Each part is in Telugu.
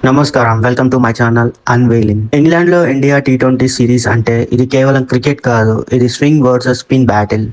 నమస్కారం, వెల్కమ్ టు మై ఛానల్ అన్వెయిలింగ్. ఇంగ్లాండ్లో ఇండియా టీ20 సిరీస్ అంటే ఇది కేవలం క్రికెట్ కాదు, ఇది swing versus spin battle,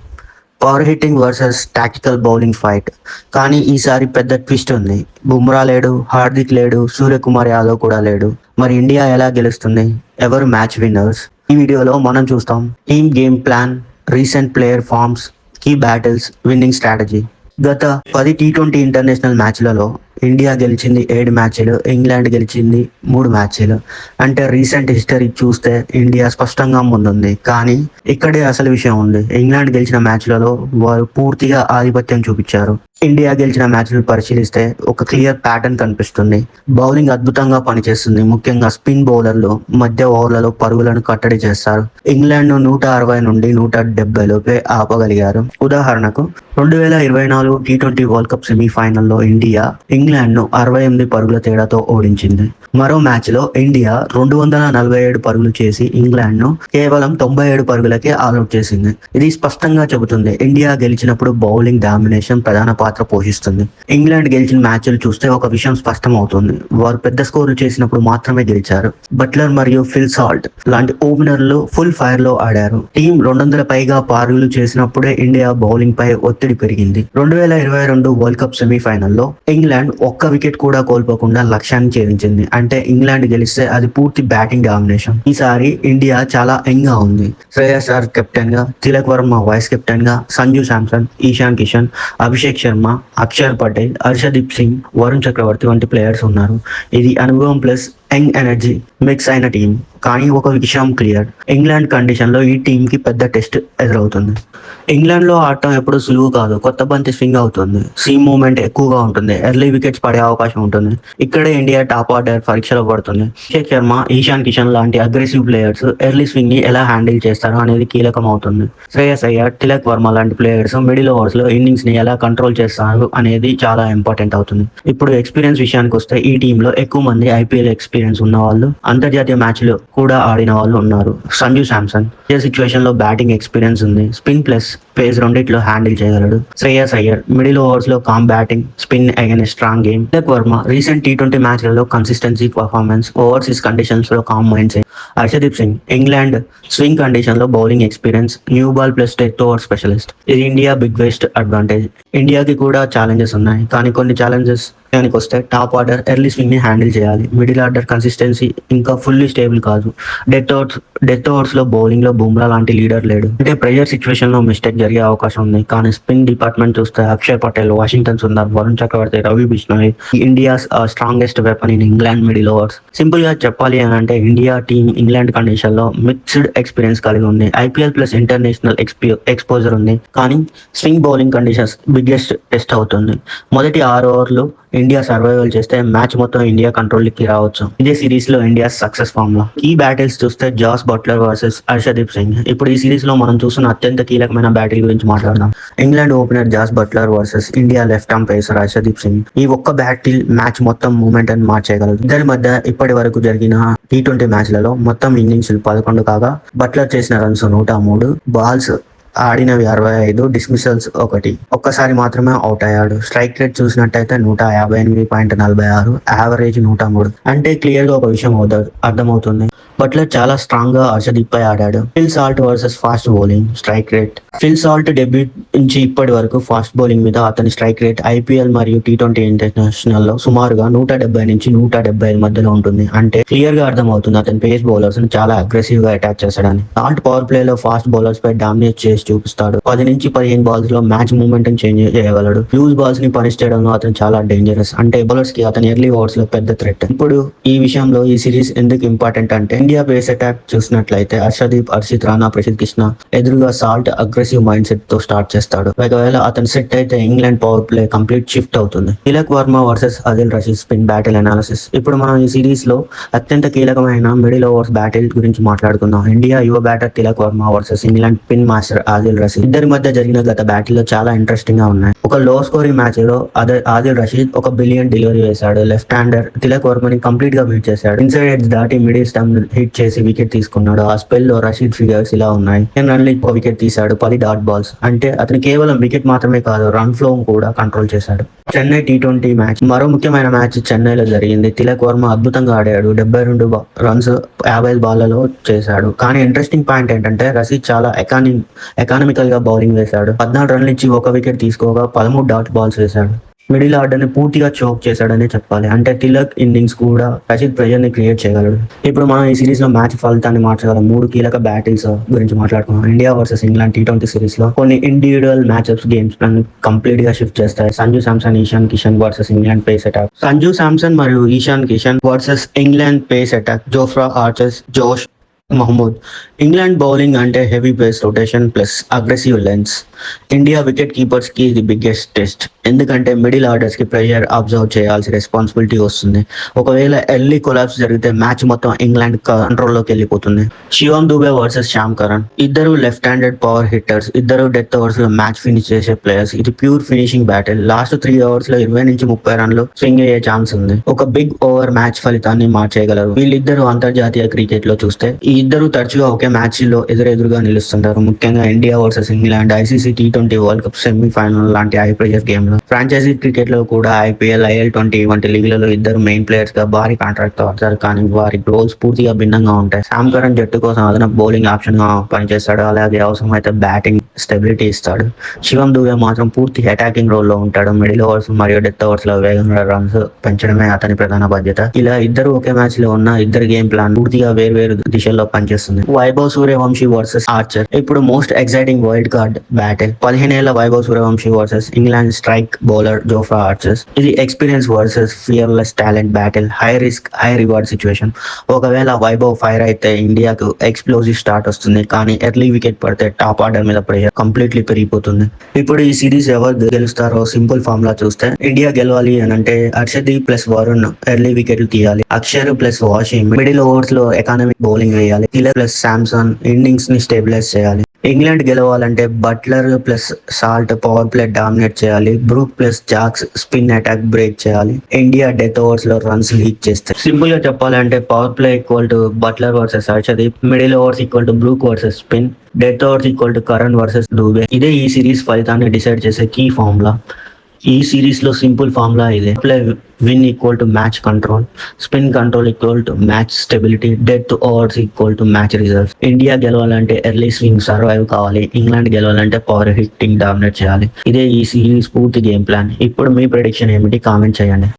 power hitting versus tactical bowling fight. కానీ ఈసారి పెద్ద ట్విస్ట్ ఉంది. బుమ్రా లేడు, హార్దిక్ లేడు, సూర్యకుమార్ యాదవ్ కూడా లేడు. మరి ఇండియా ఎలా గెలుస్తుంది? ఎవరు మ్యాచ్ విన్నర్స్? ఈ వీడియోలో మనం చూస్తాం team game plan, recent player forms, key battles, winning strategy. గత 10 టీ20 ఇంటర్నేషనల్ మ్యాచ్లలో ఇండియా గెలిచింది 7 మ్యాచ్లు, ఇంగ్లాండ్ గెలిచింది 3 మ్యాచ్లు. అంటే రీసెంట్ హిస్టరీ చూస్తే ఇండియా స్పష్టంగా ముందుంది. కానీ ఇక్కడే అసలు విషయం ఉంది. ఇంగ్లాండ్ గెలిచిన మ్యాచ్లలో వారు పూర్తిగా ఆధిపత్యం చూపించారు. ఇండియా గెలిచిన మ్యాచ్లు పరిశీలిస్తే ఒక క్లియర్ ప్యాటర్న్ కనిపిస్తుంది. బౌలింగ్ అద్భుతంగా పనిచేస్తుంది. ముఖ్యంగా స్పిన్ బౌలర్లు మధ్య ఓవర్లలో పరుగులను కట్టడి చేస్తారు. ఇంగ్లాండ్ 160 నుండి 170 లోపే ఆపగలిగారు. ఉదాహరణకు 2024 టీ20 వరల్డ్ కప్ సెమీఫైనల్లో ఇండియా ఇంగ్లాండ్ ను 68 పరుగుల తేడాతో ఓడించింది. మరో మ్యాచ్ లో ఇండియా 247 పరుగులు చేసి ఇంగ్లాండ్ ను కేవలం 97 పరుగులకే ఆల్అౌట్ చేసింది. ఇది స్పష్టంగా చెబుతుంది ఇండియా గెలిచినప్పుడు బౌలింగ్ డామినేషన్ ప్రధాన పాత్ర పోషిస్తుంది. ఇంగ్లాండ్ గెలిచిన మ్యాచ్లు చూస్తే ఒక విషయం స్పష్టం అవుతుంది. వారు పెద్ద స్కోర్లు చేసినప్పుడు మాత్రమే గెలిచారు. బట్లర్ మరియు ఫిల్ సాల్ట్ లాంటి ఓపెనర్లు ఫుల్ ఫైర్ లో ఆడారు. టీం 200 పైగా పరుగులు చేసినప్పుడే ఇండియా బౌలింగ్ పై ఒత్తిడి పెరిగింది. 2022 వరల్డ్ కప్ సెమీఫైనల్లో ఇంగ్లాండ్ ఒక్క వికెట్ కూడా కోల్పోకుండా లక్ష్యాన్ని ఛేదించింది. అంటే ఇంగ్లాండ్ గెలిస్తే అది పూర్తి బ్యాటింగ్ డామినేషన్. ఈసారి ఇండియా చాలా యంగ్ గా ఉంది. శ్రేయస్ అయ్యర్ కెప్టెన్ గా, తిలక్ వర్మ వైస్ కెప్టెన్ గా, సంజు శాంసన్, ఈశాన్ కిషన్, అభిషేక్ శర్మ, అక్షర్ పటేల్, హర్షదీప్ సింగ్, వరుణ్ చక్రవర్తి వంటి ప్లేయర్స్ ఉన్నారు. ఇది అనుభవం ప్లస్ యంగ్ ఎనర్జీ మిక్స్ అయిన టీం. కానీ ఒక విషయం క్లియర్, ఇంగ్లాండ్ కండిషన్ లో ఈ టీం కి పెద్ద టెస్ట్ ఎదురవుతుంది. ఇంగ్లాండ్ లో ఆడటం ఎప్పుడు సులువు కాదు. కొత్త బంతి స్వింగ్ అవుతుంది, సీమ్ మూవ్మెంట్ ఎక్కువగా ఉంటుంది, ఎర్లీ వికెట్స్ పడే అవకాశం ఉంటుంది. ఇక్కడే ఇండియా టాప్ ఆర్డర్ పరీక్షలో పడుతుంది. అభిషేక్ శర్మ, ఈశాన్ కిషన్ లాంటి అగ్రెసివ్ ప్లేయర్స్ ఎర్లీ స్వింగ్ ని ఎలా హ్యాండిల్ చేస్తారో అనేది కీలకం అవుతుంది. శ్రేయస్ అయ్యర్, తిలక్ వర్మ లాంటి ప్లేయర్స్ మిడిల్ ఓవర్స్ లో ఇన్నింగ్స్ ని ఎలా కంట్రోల్ చేస్తారు అనేది చాలా ఇంపార్టెంట్ అవుతుంది. ఇప్పుడు ఎక్స్పీరియన్స్ విషయానికి వస్తే ఈ టీమ్ లో ఎక్కువ మంది ఐపీఎల్ ఎక్స్పీరియన్స్ ఉన్న వాళ్ళు, అంతర్జాతీయ మ్యాచ్లు కూడా ఆడిన వాళ్ళు ఉన్నారు. సంజు శాంసన్ ఏ సిచ్యువేషన్ లో బ్యాటింగ్ ఎక్స్పీరియన్స్ ఉంది, స్పిన్ ప్లస్ పేస్ రెండిట్లో హ్యాండిల్ చేయగలడు. శ్రేయస్ అయ్యర్ మిడిల్ ఓవర్స్ లో calm batting, spin again strong game. Tilak Varma recent టీ20 మ్యాచ్లలో కన్సిస్టెన్సీ పర్ఫార్మెన్స్, ఓవర్సీస్ కండిషన్స్ లో calm mind set. Harshdeep Singh England swing condition లో bowling experience, new ball plus death over specialist. ఇది ఇండియా బిగ్ వెస్ట్ అడ్వాంటేజ్. ఇండియాకి కూడా ఛాలెంజెస్ ఉన్నాయి, కానీ కొన్ని ఛాలెంజెస్ వస్తే టాప్ ఆర్డర్ ఎర్లీ స్వింగ్ ని హ్యాండిల్ చేయాలి. మిడిల్ ఆర్డర్ కన్సిస్టెన్సీ ఇంకా ఫుల్లీ స్టేబుల్ కాదు. డెత్ ఓవర్స్ లో బౌలింగ్ లో బుమ్రా లాంటి లీడర్ లేడు. అంటే ప్రెషర్ సిచ్యువేషన్ లో మిస్టేక్ జరిగే అవకాశం ఉంది. కానీ స్పిన్ డిపార్ట్మెంట్ చూస్తే Akshar Patel, Washington Sundar, Varun Chakravarthy, Ravi Bishnoi India strongest weapon in England middle overs. Simple గా చెప్పాలి అని అంటే ఇండియా టీమ్ ఇంగ్లాండ్ కండిషన్ లో మిక్స్డ్ ఎక్స్పీరియన్స్ కలిగి ఉంది. ఐపీఎల్ ప్లస్ ఇంటర్నేషనల్ ఎక్స్పోజర్ ఉంది. కానీ swing bowling conditions biggest test అవుతుంది. మొదటి 6 ఓవర్లు ఇండియా సర్వైవల్ చేస్తే మ్యాచ్ మొత్తం ఇండియా కంట్రోల్కి రావచ్చు. ఇదే సిరీస్ లో ఇండియా సక్సెస్ ఫామ్ లో. ఈ బ్యాటిల్స్ చూస్తే Jos Buttler versus Harshdeep Singh. ఇప్పుడు ఈ సిరీస్ లో మనం చూస్తున్న అత్యంత కీలకమైన బ్యాటిల్ గురించి మాట్లాడదాం. England opener Jos Buttler versus India left arm pacer Harshdeep Singh. ఈ ఒక్క బ్యాటిల్ మ్యాచ్ మొత్తం మూమెంట్ అని మార్చేయగలదు. ఇద్దరి మధ్య ఇప్పటి వరకు జరిగిన టీ20 మ్యాచ్లలో మొత్తం ఇన్నింగ్స్ 11 కాగా బట్లర్ చేసిన రన్స్ 103, బాల్స్ ఆడినవి 65, డిస్మిసల్స్ 1. ఒక్కసారి మాత్రమే అవుట్ అయ్యాడు. స్ట్రైక్ రేట్ చూసినట్టయితే 158.46, యావరేజ్ 103. అంటే క్లియర్ గా ఒక విషయం అర్థమవుతుంది, బట్లర్ చాలా స్ట్రాంగ్ గా హర్షదీప్ పై ఆడాడు. Phil Salt versus fast bowling, strike rate. Phil Salt debut నుంచి ఇప్పటి వరకు ఫాస్ట్ బౌలింగ్ మీద అతని స్ట్రైక్ రేట్ ఐపీఎల్ మరియు టీ20 ఇంటర్నేషనల్ లో సుమారుగా 170 నుంచి 175 మధ్యలో ఉంటుంది. అంటే క్లియర్ గా అర్థమవుతుంది అతని పేస్ బౌలర్స్ ని చాలా అగ్రెసివ్ గా అటాక్ చేస్తాడని. సాల్ట్ పవర్ ప్లే లో ఫాస్ట్ బౌలర్స్ పై డామినేట్ చేసి చూపిస్తాడు. 10 నుంచి 15 బాల్స్ లో మ్యాచ్ మూమెంట్ చేంజ్ చేయగలడు. లూజ్ బాల్స్ ని పనిష్ చేయడంలో అతను చాలా డేంజరస్. అంటే బౌలర్స్ కి అతని ఎర్లీ ఓవర్స్ లో పెద్ద థ్రెట్. ఇప్పుడు ఈ విషయంలో ఈ సిరీస్ ఎందుకు ఇంపార్టెంట్ అంటే ఇండియా పేస్ అటాక్ చూసినట్లయితే హర్షదీప్, హర్షిత్ రాణా, ప్రసిద్ కృష్ణ ఎదురుగా సాల్ట్ అగ్రెసివ్ మైండ్ సెట్ తో స్టార్ట్ చేస్తాడు. ఒకవేళ అతను సెట్ అయితే England power play complete shift అవుతుంది. Tilak Varma versus Adil Rashid spin battle analysis. ఇప్పుడు మనం ఈ సిరీస్ లో అత్యంత కీలకమైన మిడిల్ ఓవర్స్ బ్యాటిల్ గురించి మాట్లాడుకుందాం. ఇండియా యువ batter Tilak Varma versus England spin master Adil Rashid. ఇద్దరి మధ్య జరిగిన గత బ్యాటిల్ లో చాలా ఇంట్రెస్టింగ్ గా ఉన్నాయి. ఒక లో స్కోరింగ్ మ్యాచ్ లో ఆదిల్ రషీద్ ఒక బిలియన్ డెలివరీ వేశాడు. లెఫ్ట్ హ్యాండర్ తిలక్ వర్మని కంప్లీట్ గా బీట్ చేశాడు. ఇన్సైడ్ ఎడ్జ్ దాటి మిడిల్ స్టంప్ హిట్ చేసి వికెట్ తీసుకున్నాడు. ఆ స్పెల్ లో రషీద్ ఫిగర్స్ ఇలా ఉన్నాయి. 10 రన్లు ఒక వికెట్ తీశాడు, 10 డాట్ బాల్స్. అంటే అతను కేవలం వికెట్ మాత్రమే కాదు, రన్ ఫ్లో కూడా కంట్రోల్ చేశాడు. చెన్నై T20 మ్యాచ్, మరో ముఖ్యమైన మ్యాచ్ చెన్నైలో జరిగింది. తిలక్ వర్మ అద్భుతంగా ఆడాడు. 72 రన్స్ 50 బాళ్లలో చేశాడు. కానీ ఇంట్రెస్టింగ్ పాయింట్ ఏంటంటే రషీద్ చాలా ఎకానమికల్ గా బౌలింగ్ వేశాడు. 14 రన్లు ఇచ్చి ఒక వికెట్ తీసుకోగా 13 డాట్ బాల్స్ వేశాడు. మిడిల్ ఆర్డర్ ని పూర్తిగా చోక్ చేశాడనే చెప్పాలి. అంటే తిలక్ ఇన్నింగ్స్ కూడా రషీద్ ప్రెజర్ ని క్రియేట్ చేయగలడు. ఇప్పుడు మనం ఈ సిరీస్ లో మ్యాచ్ ఫలితాన్ని మార్చగల 3 కీలక బ్యాటిల్స్ గురించి మాట్లాడుకున్నాం. India versus England T20 series లో కొన్ని individual matchups games plan complete గా షిఫ్ట్ చేస్తాయి. Sanju Samson, Ishan Kishan versus England pace attack. Sanju Samson మరియు Ishan Kishan versus England pace attack. Jofra Archer, Josh Mahmood. England bowling అంటే heavy pace rotation plus aggressive lengths. India wicket keepers కి ఇది బిగ్గెస్ట్ టెస్ట్. ఎందుకంటే మిడిల్ ఆర్డర్స్ కి ప్రెషర్ అబ్జర్వ్ చేయాల్సిన రెస్పాన్సిబిలిటీ వస్తుంది. ఒకవేళ ఎర్లీ కొలాప్స్ జరిగితే మ్యాచ్ మొత్తం ఇంగ్లాండ్ కంట్రోల్లోకి వెళ్ళిపోతుంది. శివం దుబే వర్సెస్ శ్యామ్ కరణ్. ఇద్దరు లెఫ్ట్ హ్యాండెడ్ పవర్ హిట్టర్స్, ఇద్దరు డెత్ ఓవర్స్ లో మ్యాచ్ ఫినిష్ చేసే ప్లేయర్స్. ఇది pure finishing battle. Last 3 overs లో 20 నుంచి 30 రన్లు స్వింగ్ అయ్యే ఛాన్స్ ఉంది. ఒక బిగ్ ఓవర్ మ్యాచ్ ఫలితాన్ని మార్చేయగలరు. వీళ్ళిద్దరు అంతర్జాతీయ క్రికెట్ లో చూస్తే ఈ ఇద్దరు తరచుగా ఒకే మ్యాచ్ లో ఎదురెదురుగా నిలుస్తుంటారు. ముఖ్యంగా India versus England ICC T20 world cup semi-final లాంటి హై ప్రెషర్ గేమ్ లో. ఫ్రాంచైజీ క్రికెట్ లో కూడా IPL, IL20 వంటి లీగ్లలో ఇద్దరు మెయిన్ ప్లేయర్స్ గా భారీ కాంట్రాక్ట్ తో ఆడతారు. కానీ వారి రోల్స్ పూర్తిగా భిన్నంగా ఉంటాయి. శ్యామ్ కరణ్ జట్టు కోసం అదనపు బౌలింగ్ ఆప్షన్ గా పనిచేస్తాడు. అలాగే అవసరమైతే బ్యాటింగ్ స్టెబిలిటీ ఇస్తాడు. శివం దుబే మాత్రం పూర్తి అటాకింగ్ రోల్ లో ఉంటాడు. మిడిల్ ఓవర్స్ మరియు డెత్ ఓవర్స్ లో వేగంగా రన్స్ పెంచడమే అతని ప్రధాన బాధ్యత. ఇలా ఇద్దరు ఒకే మ్యాచ్ లో ఉన్న ఇద్దరు గేమ్ ప్లాన్ పూర్తిగా వేర్వేరు దిశల్లో పనిచేస్తుంది. Vaibhav Suryavanshi versus Archer. ఇప్పుడు most exciting wild card battle. 15 ఏళ్ల Vaibhav Suryavanshi versus England strike bowler Jofra Archer. ఇది experience versus fearless talent battle. High risk high reward situation. ఒకవేళ వైభవ్ ఫైర్ అయితే ఇండియాకు ఎక్స్ప్లోజివ్ స్టార్ట్ వస్తుంది. కానీ ఎర్లీ వికెట్ పడితే టాప్ ఆర్డర్ మీద ప్రెషర్ కంప్లీట్లీ పెరిగిపోతుంది. ఇప్పుడు ఈ సిరీస్ ఎవరు గెలుస్తారో సింపుల్ ఫార్ములా చూస్తే, ఇండియా గెలవాలి అని అంటే హర్షదీప్ ప్లస్ వరుణ్ ఎర్లీ వికెట్లు తీయాలి. Axar plus Washington middle overs లో ఎకానమిక్ బౌలింగ్ వేయాలి. తిలక్ ప్లస్ శాంసన్ ఇన్నింగ్స్ ని స్టెబిలైజ్ చేయాలి. ఇంగ్లాండ్ గెలవాలంటే Buttler plus Salt power play dominate చేయాలి. Brook plus Jacks spin attack break చేయాలి. ఇండియా డెత్ ఓవర్స్ లో రన్స్ లీక్ చేస్తాయి. సింపుల్ గా చెప్పాలంటే power play equal to Buttler versus Harshdeep, middle overs equal to Brook versus spin, death overs equal to Curran versus Dube. ఇదే ఈ సిరీస్ ఫలితాన్ని డిసైడ్ చేసే కీ ఫార్ములా. ఈ సిరీస్ లో సింపుల్ ఫార్ములా ఇదే. Play win equal to match control, spin control equal to match stability, death overs equal to match results. India గెలవాలంటే ఎర్లీ స్వింగ్ సర్వైవ్ కావాలి. ఇంగ్లాండ్ గెలవాలంటే పవర్ హిట్టింగ్ డామినేట్ చేయాలి. ఇదే ఈ సిరీస్ పూర్తి గేమ్ ప్లాన్. ఇప్పుడు మీ ప్రెడిక్షన్ ఏమిటి? కామెంట్ చేయండి.